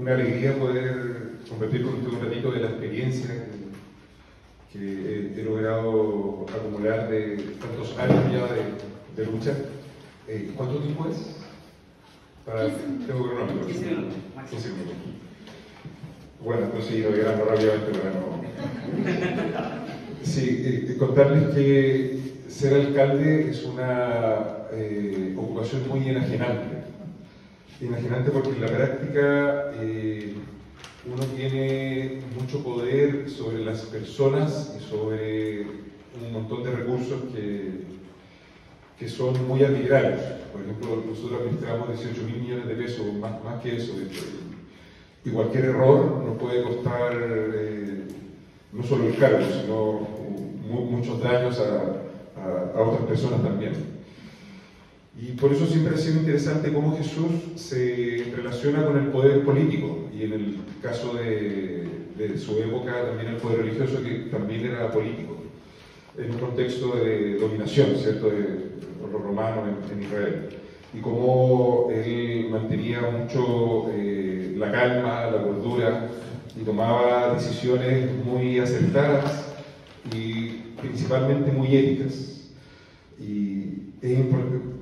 una alegría poder compartir con usted un ratito de la experiencia que he logrado acumular de tantos años ya de lucha. ¿Cuánto tiempo es? Tengo cronómetro. 15 minutos. Bueno, entonces ir llegando rápidamente para no... Sí, contarles que ser alcalde es una ocupación muy enajenante. Enajenante porque en la práctica uno tiene mucho poder sobre las personas y sobre un montón de recursos que son muy arbitrarios. Por ejemplo, nosotros administramos 18.000 millones de pesos, más que eso, de hecho. Y cualquier error nos puede costar no solo el cargo, sino muchos daños a otras personas también. Y por eso siempre ha sido interesante cómo Jesús se relaciona con el poder político, y en el caso de su época también el poder religioso, que también era político, en un contexto de dominación, ¿cierto?, de los romanos en Israel. Y cómo él mantenía mucho la calma, la cordura, y tomaba decisiones muy acertadas y principalmente muy éticas. Y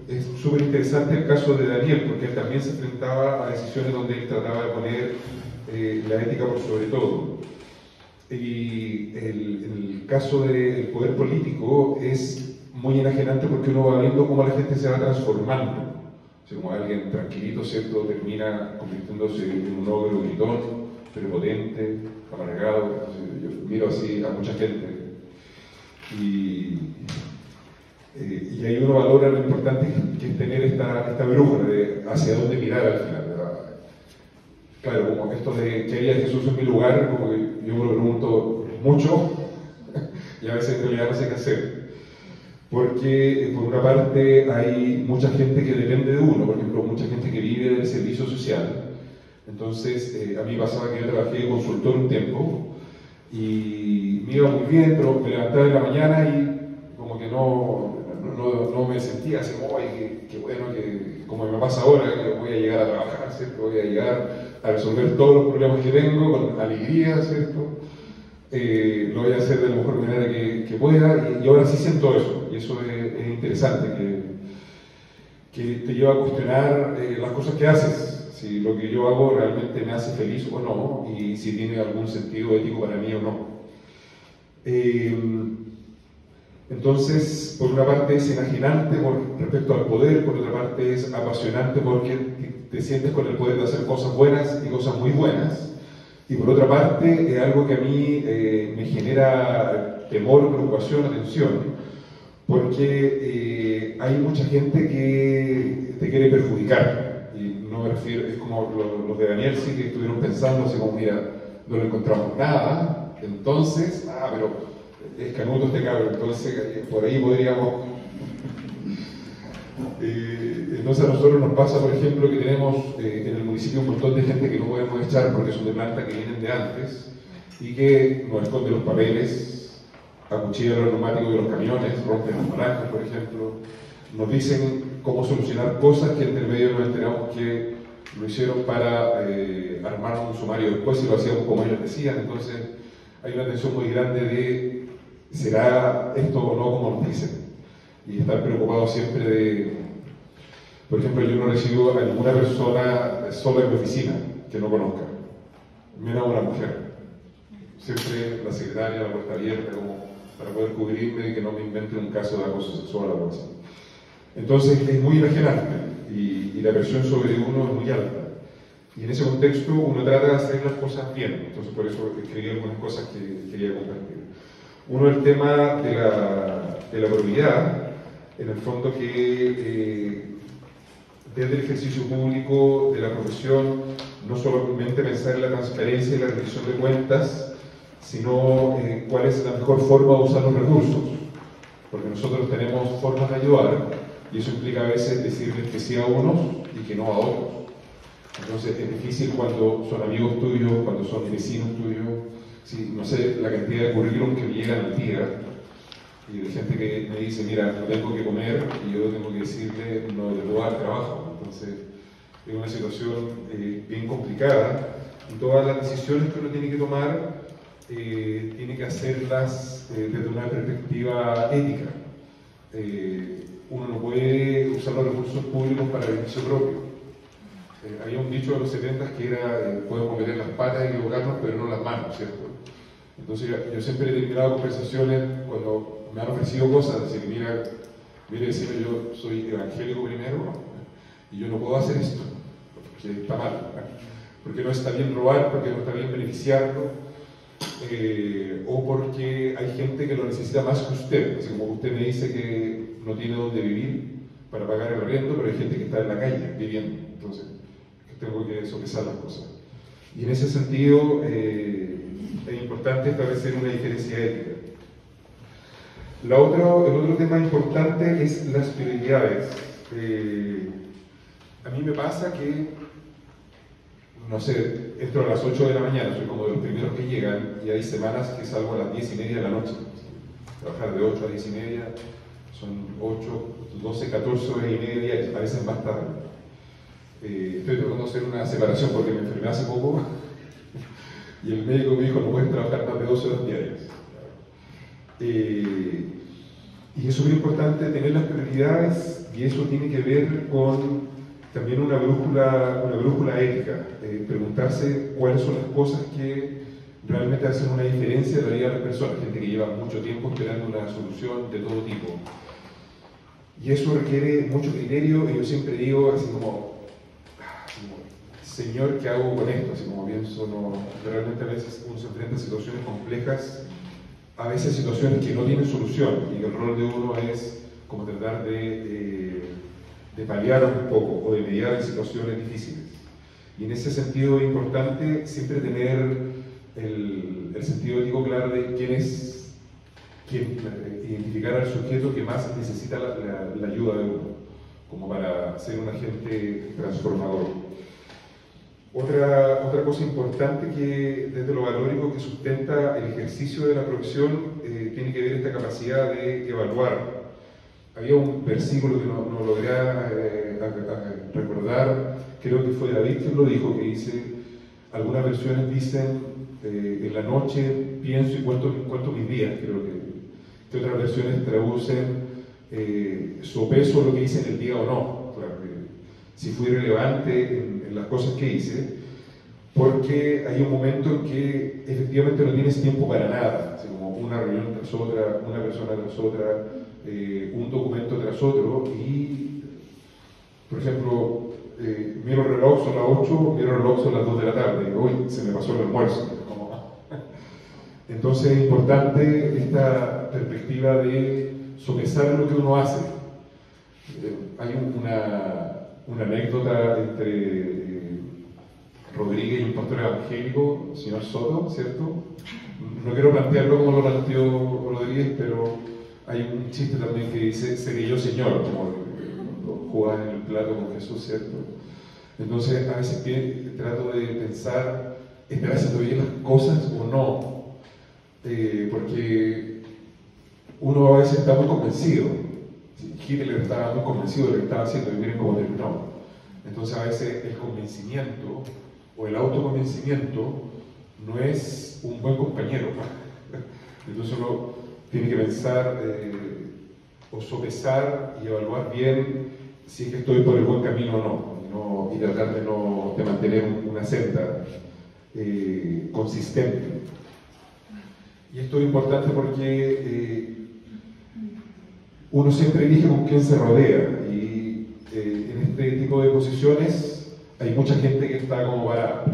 es súper interesante el caso de Daniel, porque él también se enfrentaba a decisiones donde él trataba de poner la ética por sobre todo. Y el caso del poder político es muy enajenante porque uno va viendo cómo la gente se va transformando. O sea, como alguien tranquilito, ¿cierto?, termina convirtiéndose en un ogro gritón, prepotente, amargado. Entonces, yo miro así a mucha gente. Y ahí uno valora lo importante que es tener esta brújula de hacia dónde mirar al final, ¿verdad? Claro, como esto de ¿qué haría Jesús en mi lugar? Como que yo me lo pregunto mucho y a veces en realidad no sé qué hacer. Porque por una parte hay mucha gente que depende de uno, por ejemplo, mucha gente que vive del servicio social. Entonces, a mí pasaba que yo trabajé de consultor un tiempo y me iba muy bien, pero me levantaba en la mañana y como que no me sentía así, ¡ay, qué bueno! Que, como me pasa ahora, que voy a llegar a trabajar, ¿cierto? Voy a llegar a resolver todos los problemas que tengo con alegría, ¿cierto? Lo voy a hacer de la mejor manera que pueda, y ahora sí siento eso, y eso es interesante, que te lleva a cuestionar las cosas que haces, si lo que yo hago realmente me hace feliz o no, y si tiene algún sentido ético para mí o no. Entonces, por una parte es enajenante respecto al poder, por otra parte es apasionante porque te sientes con el poder de hacer cosas buenas y cosas muy buenas, y por otra parte es algo que a mí me genera temor, preocupación, atención, porque hay mucha gente que te quiere perjudicar, y no me refiero, es como los de Daniel sí que estuvieron pensando así como, mira, no le encontramos nada, entonces, pero es canuto este cabrón, entonces por ahí podríamos... Entonces a nosotros nos pasa, por ejemplo, que tenemos en el municipio un montón de gente que no podemos echar porque son de planta que vienen de antes y que nos esconden los papeles, acuchillan los neumáticos de los camiones, rompen las palancas, por ejemplo, nos dicen cómo solucionar cosas que entre medio nos enteramos que lo hicieron para armar un sumario después y lo hacíamos como ellos decían. Entonces hay una tensión muy grande de ¿será esto o no como nos dicen? Y estar preocupado siempre de... Por ejemplo, yo no recibo a ninguna persona sola en mi oficina que no conozca, menos a una mujer. Siempre la secretaria, la puerta abierta, como para poder cubrirme y que no me inventen un caso de acoso sexual o algo así. Entonces es muy enajenante y la presión sobre uno es muy alta. Y en ese contexto uno trata de hacer las cosas bien. Entonces por eso escribí algunas cosas que quería compartir. Uno, el tema de la probidad, en el fondo que desde el ejercicio público de la profesión, no solamente pensar en la transparencia y la rendición de cuentas, sino cuál es la mejor forma de usar los recursos. Porque nosotros tenemos formas de ayudar y eso implica a veces decirles que sí a unos y que no a otros. Entonces es difícil cuando son amigos tuyos, cuando son vecinos tuyos. Sí, no sé, la cantidad de currículum que me llegan al día y de gente que me dice, mira, no tengo que comer y yo tengo que decirle, no le puedo dar trabajo. Entonces es una situación bien complicada Y todas las decisiones que uno tiene que tomar, tiene que hacerlas desde una perspectiva ética. Uno no puede usar los recursos públicos para beneficio propio. Había un dicho de los 70 que era, podemos meter las patas y equivocarnos, pero no las manos, ¿cierto? Entonces yo siempre he terminado conversaciones cuando me han ofrecido cosas, decir, mire, decirme, yo soy evangélico primero y yo no puedo hacer esto, porque está mal, porque no está bien robar, porque no está bien beneficiarlo, o porque hay gente que lo necesita más que usted, así como usted me dice que no tiene dónde vivir para pagar el arriendo, pero hay gente que está en la calle viviendo, entonces tengo que sopesar las cosas. Y en ese sentido es importante establecer una diferencia ética. El otro tema importante es las prioridades. A mí me pasa que, no sé, entro a las 8 de la mañana, soy como de los primeros que llegan, y hay semanas que salgo a las 10:30 de la noche. Trabajar de 8 a 10:30, son 8, 12, 14 horas y media diarias, a veces más tarde. Estoy tratando de hacer una separación porque me enfermé hace poco y el médico me dijo no puedes trabajar más de 12 horas diarias. Y es súper importante tener las prioridades, y eso tiene que ver con también una brújula ética, preguntarse cuáles son las cosas que realmente hacen una diferencia en la vida de las personas, gente que lleva mucho tiempo esperando una solución de todo tipo. Y eso requiere mucho criterio, y yo siempre digo así como Señor, ¿qué hago con esto? Así como pienso, realmente a veces uno se enfrenta a situaciones complejas, a veces situaciones que no tienen solución, y el rol de uno es como tratar de paliar un poco o de mediar en situaciones difíciles. Y en ese sentido es importante siempre tener el sentido ético claro de identificar al sujeto que más necesita la ayuda de uno, como para ser un agente transformador. Otra cosa importante que desde lo valórico que sustenta el ejercicio de la profesión tiene que ver esta capacidad de evaluar. Había un versículo que no logré recordar, creo que fue David quien lo dijo, que dice, algunas versiones dicen, en la noche pienso y cuento mis días, creo que otras versiones traducen, sopeso lo que hice en el día o no, si fui relevante en las cosas que hice, porque hay un momento en que efectivamente no tienes tiempo para nada, así como una reunión tras otra, una persona tras otra, un documento tras otro, y por ejemplo, miro el reloj, son las 8, miro el reloj, son las 2 de la tarde, hoy se me pasó el almuerzo. Entonces es importante esta perspectiva de sopesar lo que uno hace. Hay una anécdota entre Rodríguez y un pastor evangélico, el señor Soto, ¿cierto? No quiero plantearlo como lo planteó Rodríguez, pero hay un chiste también que dice, seré yo Señor, como jugar en el plato con Jesús, ¿cierto? Entonces a veces trato de pensar, ¿estará haciendo bien las cosas o no? Porque uno a veces está muy convencido. Hitler estaba muy convencido de lo que estaba haciendo, y miren cómo terminó. Entonces a veces el convencimiento o el autoconvencimiento no es un buen compañero. Entonces uno tiene que pensar o sopesar y evaluar bien si es que estoy por el buen camino o no, y tratar de mantener una senda consistente. Y esto es importante porque uno siempre elige con quién se rodea, y en este tipo de posiciones hay mucha gente que está como para,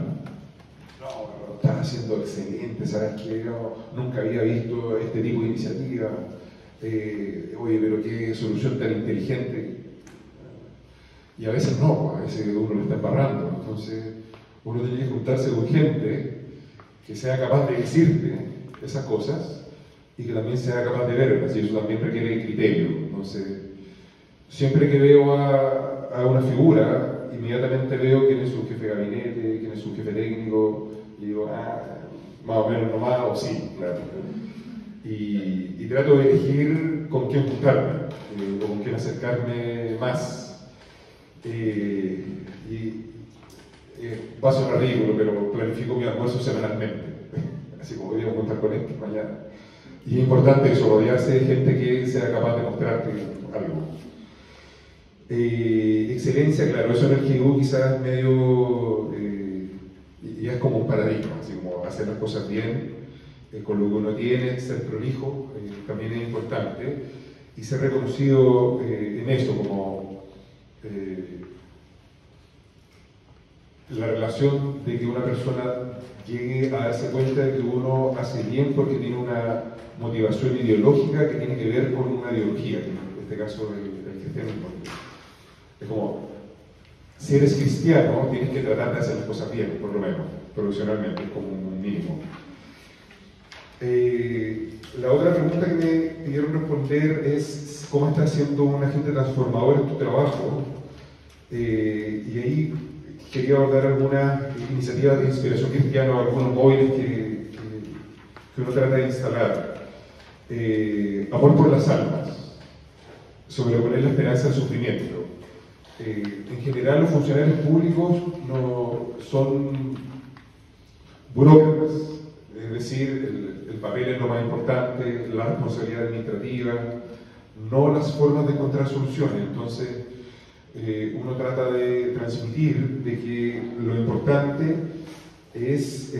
no, lo estás haciendo excelente, ¿sabes qué? No, nunca había visto este tipo de iniciativa, oye, pero qué solución tan inteligente. Y a veces no, a veces uno lo está embarrando, entonces uno tiene que juntarse con gente que sea capaz de decirte esas cosas y que también sea capaz de verlas, y eso también requiere criterio. Entonces, siempre que veo a una figura, inmediatamente veo quién es su jefe de gabinete, quién es su jefe técnico, y digo, más o menos nomás, o sí, claro. Y trato de elegir con quién juntarme, o con quién acercarme más. Y va a sonar ridículo, pero planifico mi almuerzo semanalmente. Así como podríamos contar con esto mañana. Y es importante eso, rodearse de gente que sea capaz de mostrarte algo. Excelencia, claro, eso en el GIU quizás medio, ya es como un paradigma, así como hacer las cosas bien, con lo que uno tiene, ser prolijo, también es importante, y ser reconocido en eso, como la relación de que una persona llegue a darse cuenta de que uno hace bien porque tiene una motivación ideológica que tiene que ver con una ideología, que en este caso el cristianismo. Es como, si eres cristiano, tienes que tratar de hacer las cosas bien, por lo menos, profesionalmente, como un mínimo. La otra pregunta que me pidieron responder es cómo estás siendo un agente transformador en tu trabajo. Y ahí quería abordar algunas iniciativas de inspiración cristiana, algunos móviles que uno trata de instalar. Amor por las almas, sobreponer la esperanza al sufrimiento. En general, los funcionarios públicos no son burócratas, es decir, el papel es lo más importante, la responsabilidad administrativa, no las formas de encontrar soluciones. Entonces, uno trata de transmitir de que lo importante es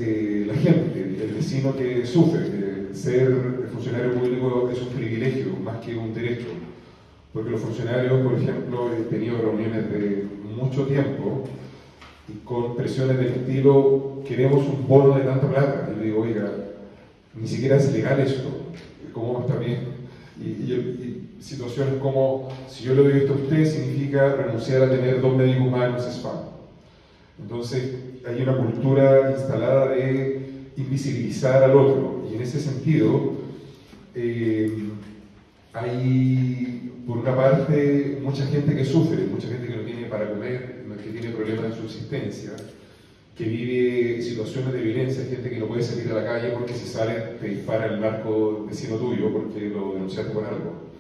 la gente, el vecino que sufre. Ser funcionario público es un privilegio más que un derecho, porque los funcionarios, por ejemplo, he tenido reuniones de mucho tiempo y con presiones del estilo, queremos un bono de tanta plata. Y yo digo, oiga, ni siquiera es legal esto, ¿cómo está bien? Y situaciones como, si yo le doy esto a usted, significa renunciar a tener 2 médicos más en un CESFAM. Entonces, hay una cultura instalada de invisibilizar al otro, y en ese sentido, hay, por una parte, mucha gente que sufre, mucha gente que no tiene para comer, que tiene problemas de subsistencia, que vive situaciones de violencia, gente que no puede salir a la calle porque si sale te dispara el narco vecino tuyo porque lo denunciaste por algo.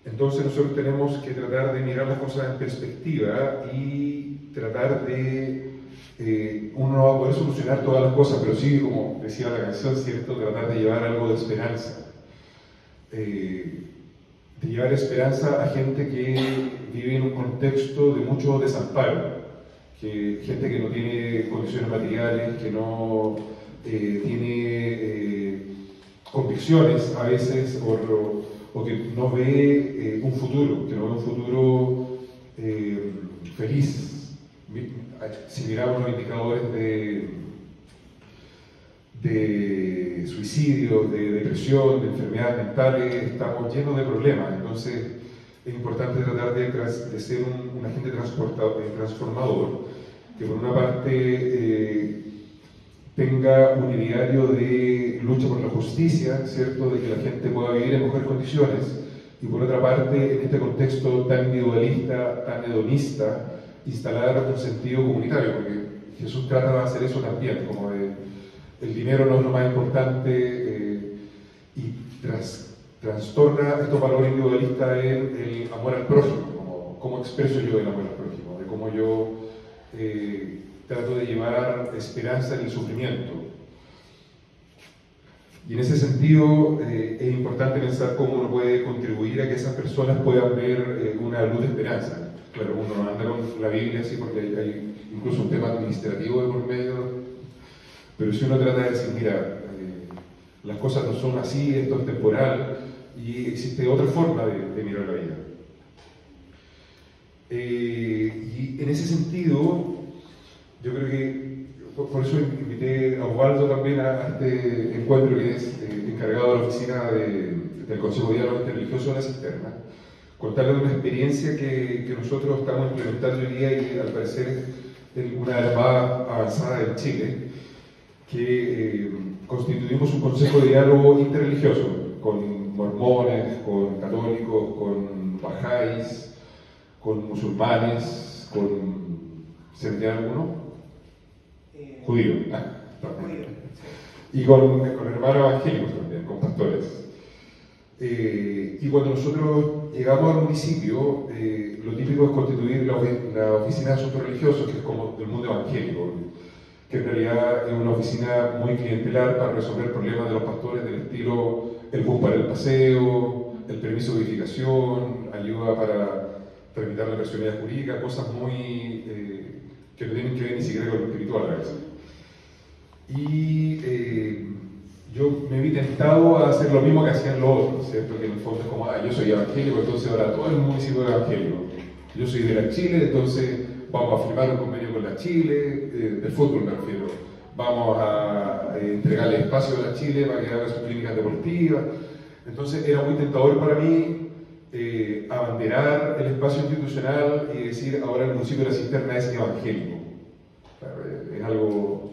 Entonces nosotros tenemos que tratar de mirar las cosas en perspectiva y tratar de, uno no va a poder solucionar todas las cosas, pero sí, como decía la canción, ¿cierto?, tratar de llevar algo de esperanza. De llevar esperanza a gente que vive en un contexto de mucho desamparo, gente que no tiene condiciones materiales, que no tiene convicciones a veces, o que no ve un futuro, feliz. Si miramos los indicadores de suicidio, de depresión, de enfermedades mentales, estamos llenos de problemas. Entonces es importante tratar de ser un agente transformador, que por una parte tenga un ideario de lucha por la justicia, ¿cierto?, de que la gente pueda vivir en mejores condiciones, y por otra parte, en este contexto tan individualista, tan hedonista, instalar un sentido comunitario, porque Jesús trata de hacer eso también, como de el dinero no es lo más importante, y trastorna estos valores individualistas en el amor al prójimo, como cómo expreso yo el amor al prójimo, de cómo yo trato de llevar esperanza en el sufrimiento. Y en ese sentido es importante pensar cómo uno puede contribuir a que esas personas puedan ver una luz de esperanza. Claro, uno no anda con la Biblia así porque hay incluso un tema administrativo de por medio, pero si uno trata de decir, mira, las cosas no son así, esto es temporal, y existe otra forma de mirar la vida. Y en ese sentido, yo creo que, por eso invité a Osvaldo también a este encuentro, que es encargado de la oficina del Consejo de Diálogo Interreligioso de la Cisterna, contarle una experiencia que nosotros estamos implementando hoy día y al parecer es una de las más avanzadas en Chile, que constituimos un consejo de diálogo interreligioso con mormones, con católicos, con bajáis, con musulmanes, ¿se me queda alguno? Judíos. Y con hermanos evangélicos también, con pastores. Y cuando nosotros llegamos al municipio, lo típico es constituir la oficina de asuntos religiosos, que es como del mundo evangélico, que en realidad es una oficina muy clientelar para resolver problemas de los pastores del estilo el bus para el paseo, el permiso de edificación, ayuda para tramitar la personalidad jurídica, cosas muy que no tienen que ver ni siquiera con lo espiritual a veces. Y yo me vi tentado a hacer lo mismo que hacían los otros, ¿cierto? Que en el fondo es como, yo soy evangélico, entonces ahora todo el municipio es evangélico. Yo soy de la Chile, entonces vamos a firmar un convenio con la Chile, del fútbol me refiero. Vamos a entregarle espacio a la Chile para que haga sus clínicas deportivas. Entonces era muy tentador para mí abanderar el espacio institucional y decir, ahora el municipio de La Cisterna es evangélico. Claro, es algo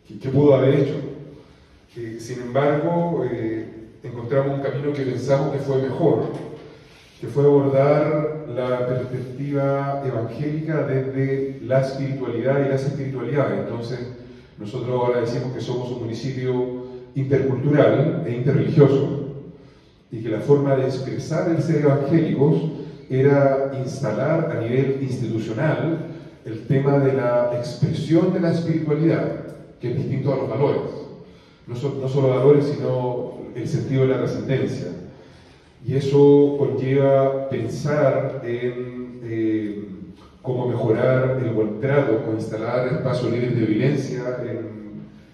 que pudo haber hecho. Sin embargo, encontramos un camino que pensamos que fue mejor, que fue abordar la perspectiva evangélica desde la espiritualidad y las espiritualidades. Entonces, nosotros ahora decimos que somos un municipio intercultural e interreligioso, y que la forma de expresar el ser evangélicos era instalar a nivel institucional el tema de la expresión de la espiritualidad, que es distinto a los valores. No solo valores, sino el sentido de la trascendencia. Y eso conlleva pensar en cómo mejorar el buen trato o instalar espacios libres de violencia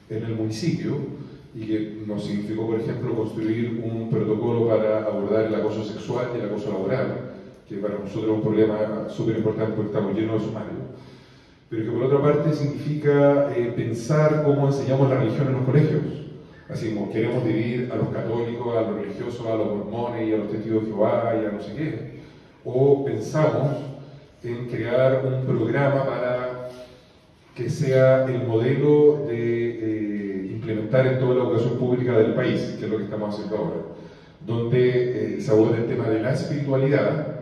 en el municipio, y que nos significó, por ejemplo, construir un protocolo para abordar el acoso sexual y el acoso laboral, que para nosotros es un problema súper importante porque estamos llenos de sumarios, pero que por otra parte significa pensar cómo enseñamos la religión en los colegios. Así como queremos dividir a los católicos, a los religiosos, a los mormones y a los testigos de Jehová y a no sé qué, o pensamos en crear un programa para que sea el modelo de implementar en toda la educación pública del país, que es lo que estamos haciendo ahora, donde se aborda el tema de la espiritualidad,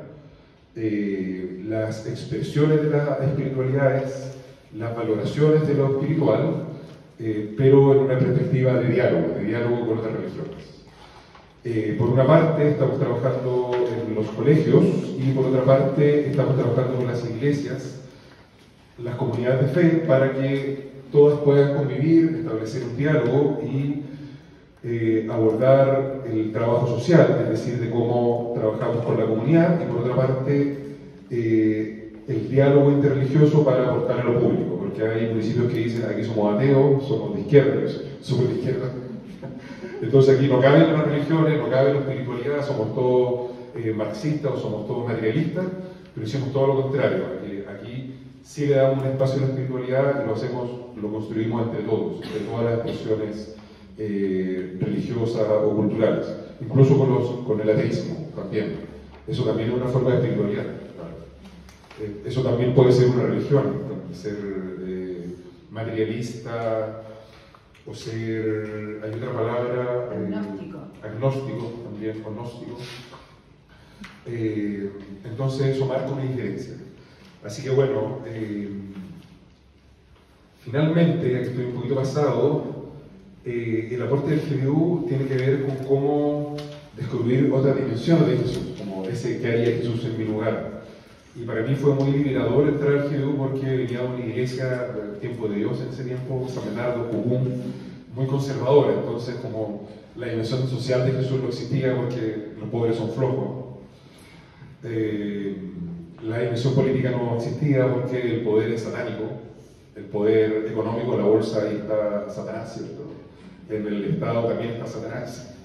las expresiones de las espiritualidades, las valoraciones de lo espiritual, pero en una perspectiva de diálogo con otras religiones. Por una parte estamos trabajando en los colegios y por otra parte estamos trabajando con las iglesias, las comunidades de fe, para que todas puedan convivir, establecer un diálogo y abordar el trabajo social, es decir, de cómo trabajamos con la comunidad, y por otra parte el diálogo interreligioso para aportar a lo público, porque hay municipios que dicen aquí somos ateos, somos de izquierda, somos de izquierda. Entonces aquí no caben las religiones, no cabe la espiritualidad, somos todos marxistas o somos todos materialistas, pero hicimos todo lo contrario. Aquí sí le damos un espacio a la espiritualidad y lo construimos entre todos, entre todas las expresiones religiosas o culturales, incluso con el ateísmo también. Eso también es una forma de espiritualidad. Eso también puede ser una religión, ser materialista o ser, hay otra palabra, agnóstico también, o gnóstico. Entonces eso marca una diferencia. Así que bueno, finalmente, aquí estoy un poquito pasado, el aporte del GBU tiene que ver con cómo descubrir otra dimensión de Jesús, como ese que haría Jesús en mi lugar. Y para mí fue muy liberador entrar al GBU porque venía de una iglesia del tiempo de Dios en ese tiempo, San Bernardo, Jugún, muy conservadora. Entonces, como la dimensión social de Jesús no existía porque los poderes son flojos. La dimensión política no existía porque el poder es satánico. El poder económico, la bolsa, ahí está Satanás, ¿cierto? En el Estado también está Satanás.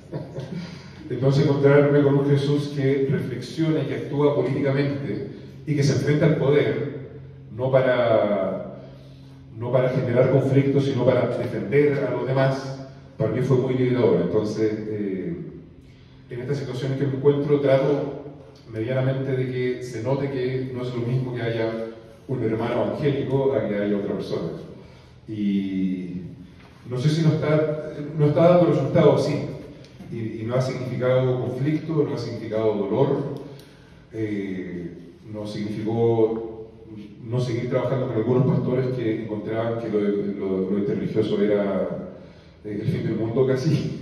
Entonces, encontrarme con un Jesús que reflexiona y que actúa políticamente y que se enfrenta al poder, no para generar conflictos, sino para defender a los demás, para mí fue muy liberador. Entonces, en esta situación en que me encuentro, trato medianamente de que se note que no es lo mismo que haya un hermano evangélico a que haya otra persona. Y no sé si no está dando resultados, sí. Y no ha significado conflicto, no ha significado dolor, no significó no seguir trabajando con algunos pastores que encontraban que lo interreligioso era el fin del mundo casi.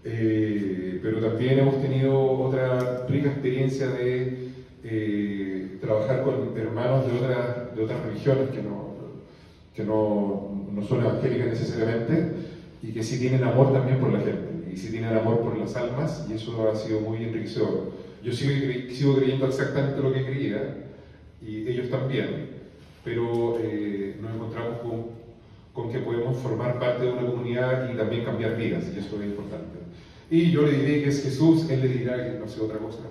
pero también hemos tenido otra rica experiencia de trabajar con hermanos de otras religiones que no son evangélicas necesariamente y que sí tienen amor también por la gente y sí tienen amor por las almas, y eso ha sido muy enriquecedor. Yo sigo creyendo exactamente lo que creía y ellos también, pero nos encontramos con que podemos formar parte de una comunidad y también cambiar vidas, y eso es importante. Y yo le diré que es Jesús, Él le dirá que no sé otra cosa.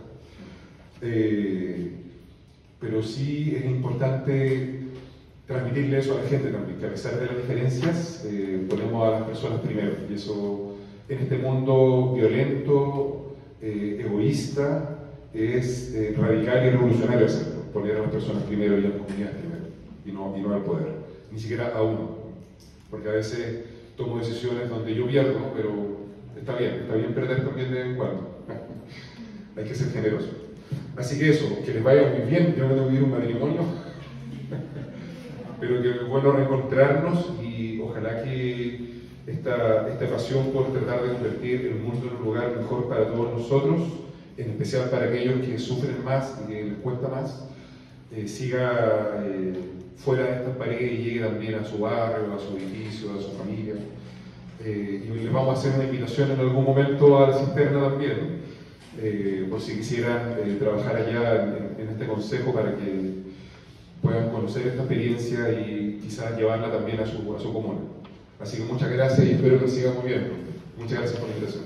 Pero sí es importante transmitirle eso a la gente también, que a pesar de las diferencias, ponemos a las personas primero, y eso en este mundo violento, egoísta, es radical y revolucionario hacerlo, poner a las personas primero y a las comunidades primero, y no al poder, ni siquiera a uno, porque a veces tomo decisiones donde yo pierdo, pero está bien perder también de vez en cuando, hay que ser generoso. Así que eso, que les vaya muy bien. Yo no tengo que ir a un matrimonio, pero que es bueno reencontrarnos, y ojalá que esta pasión por tratar de convertir el mundo en un lugar mejor para todos nosotros, en especial para aquellos que sufren más y que les cuesta más, siga fuera de estas paredes y llegue también a su barrio, a su edificio, a su familia. Y les vamos a hacer una invitación en algún momento a la cisterna también, por si quisieran trabajar allá en este consejo, para que puedan conocer esta experiencia y quizás llevarla también a su comuna. Así que muchas gracias y espero que sigan muy bien. Muchas gracias por la invitación.